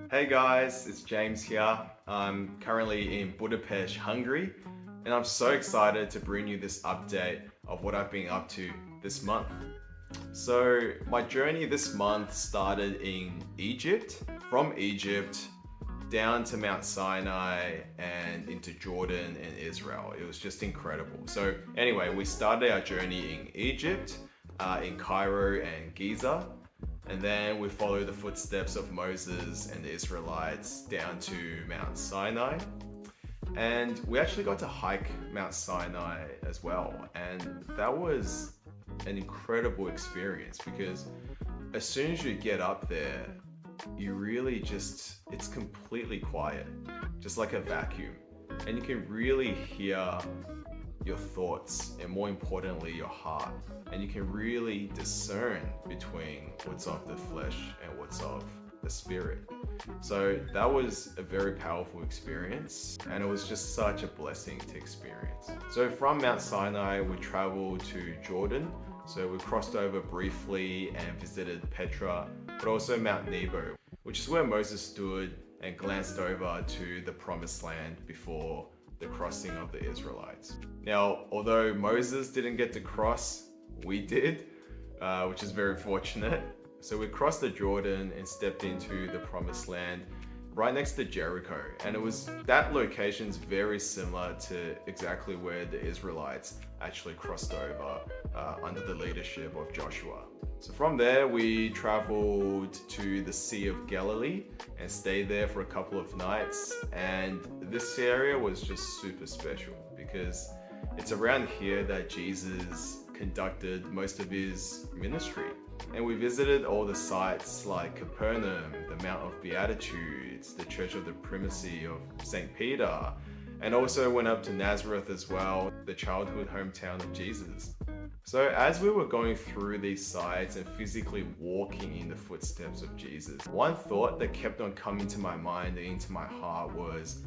Hey guys, it's James here. I'm currently in Budapest, Hungary, and I'm so excited to bring you this update of what I've been up to this month. So, my journey this month started in Egypt, from Egypt down to Mount Sinai and into Jordan and Israel. It was just incredible. So, anyway, we started our journey in Egypt, in Cairo and Giza. And then we follow the footsteps of Moses and the Israelites down to Mount Sinai. And we actually got to hike Mount Sinai as well. And that was an incredible experience because as soon as you get up there, you really it's completely quiet, just like a vacuum. And you can really hear your thoughts and more importantly your heart, and you can really discern between what's of the flesh and what's of the spirit. So that was a very powerful experience, and it was just such a blessing to experience. So from Mount Sinai we traveled to Jordan. So we crossed over briefly and visited Petra, but also Mount Nebo, which is where Moses stood and glanced over to the promised land before the crossing of the Israelites. Now, although Moses didn't get to cross, we did, which is very fortunate. So we crossed the Jordan and stepped into the promised land right next to Jericho. And that location's very similar to exactly where the Israelites actually crossed over under the leadership of Joshua. So from there, we traveled to the Sea of Galilee and stayed there for a couple of nights. And this area was just super special because it's around here that Jesus conducted most of his ministry. And we visited all the sites like Capernaum, the Mount of Beatitudes, the Church of the Primacy of St. Peter, and also went up to Nazareth as well, the childhood hometown of Jesus. So as we were going through these sites and physically walking in the footsteps of Jesus, one thought that kept on coming to my mind and into my heart was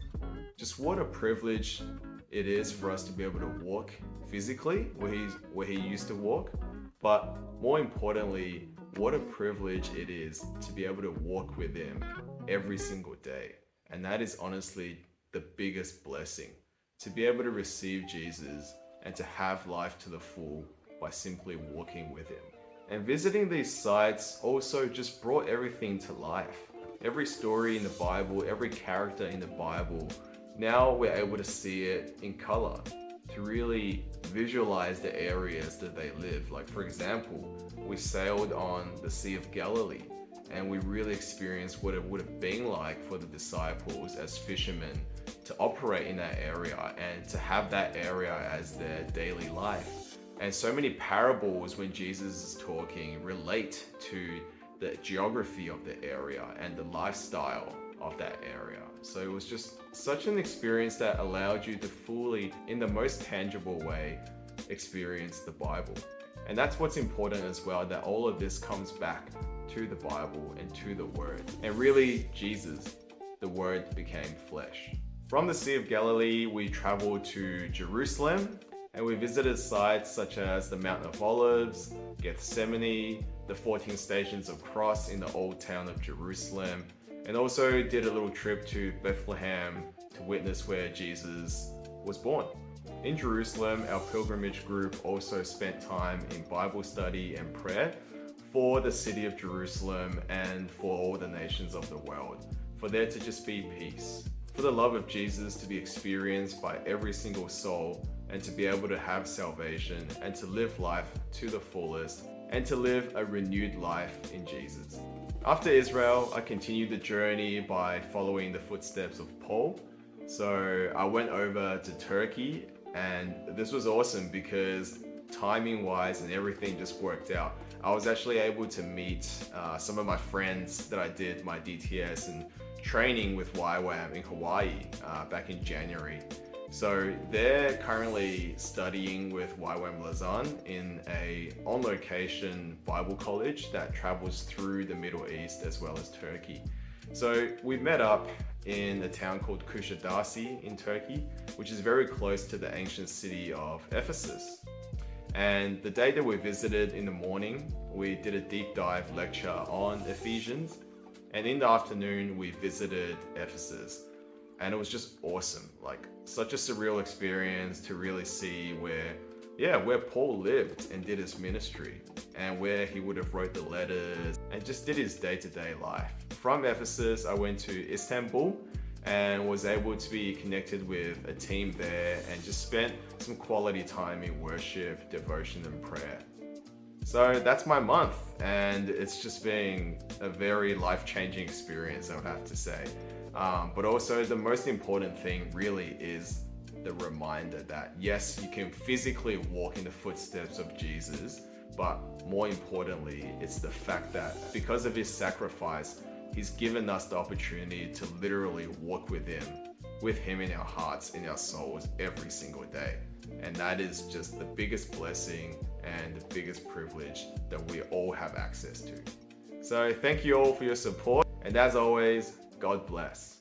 just what a privilege it is for us to be able to walk physically where he used to walk, but more importantly, what a privilege it is to be able to walk with him every single day. And that is honestly the biggest blessing, to be able to receive Jesus and to have life to the full by simply walking with him. And visiting these sites also just brought everything to life. Every story in the Bible, every character in the Bible, now we're able to see it in color, to really visualize the areas that they live. Like for example, we sailed on the Sea of Galilee and we really experienced what it would have been like for the disciples as fishermen to operate in that area and to have that area as their daily life. And so many parables when Jesus is talking relate to the geography of the area and the lifestyle of that area. So it was just such an experience that allowed you to fully, in the most tangible way, experience the Bible. And that's what's important as well, that all of this comes back to the Bible and to the Word. And really, Jesus, the Word became flesh. From the Sea of Galilee, we traveled to Jerusalem and we visited sites such as the Mount of Olives, Gethsemane, the 14 Stations of Cross in the old town of Jerusalem, and also did a little trip to Bethlehem to witness where Jesus was born. In Jerusalem, our pilgrimage group also spent time in Bible study and prayer for the city of Jerusalem and for all the nations of the world, for there to just be peace, for the love of Jesus to be experienced by every single soul, and to be able to have salvation and to live life to the fullest and to live a renewed life in Jesus. After Israel, I continued the journey by following the footsteps of Paul. So I went over to Turkey, and this was awesome because timing wise and everything just worked out. I was actually able to meet some of my friends that I did my DTS and training with YWAM in Hawaii back in January. So they're currently studying with YWAM Lausanne in a on-location Bible college that travels through the Middle East as well as Turkey. So we met up in a town called Kushadasi in Turkey, which is very close to the ancient city of Ephesus. And the day that we visited in the morning, we did a deep dive lecture on Ephesians. And in the afternoon, we visited Ephesus. And it was just awesome. Like, such a surreal experience to really see where Paul lived and did his ministry, and where he would have wrote the letters and just did his day-to-day life. From Ephesus, I went to Istanbul and was able to be connected with a team there and just spent some quality time in worship, devotion, and prayer. So that's my month, and it's just been a very life-changing experience, I would have to say. But also the most important thing really is the reminder that yes, you can physically walk in the footsteps of Jesus, but more importantly, it's the fact that because of his sacrifice, he's given us the opportunity to literally walk with him in our hearts, in our souls every single day. And that is just the biggest blessing and the biggest privilege that we all have access to. So thank you all for your support. And as always, God bless.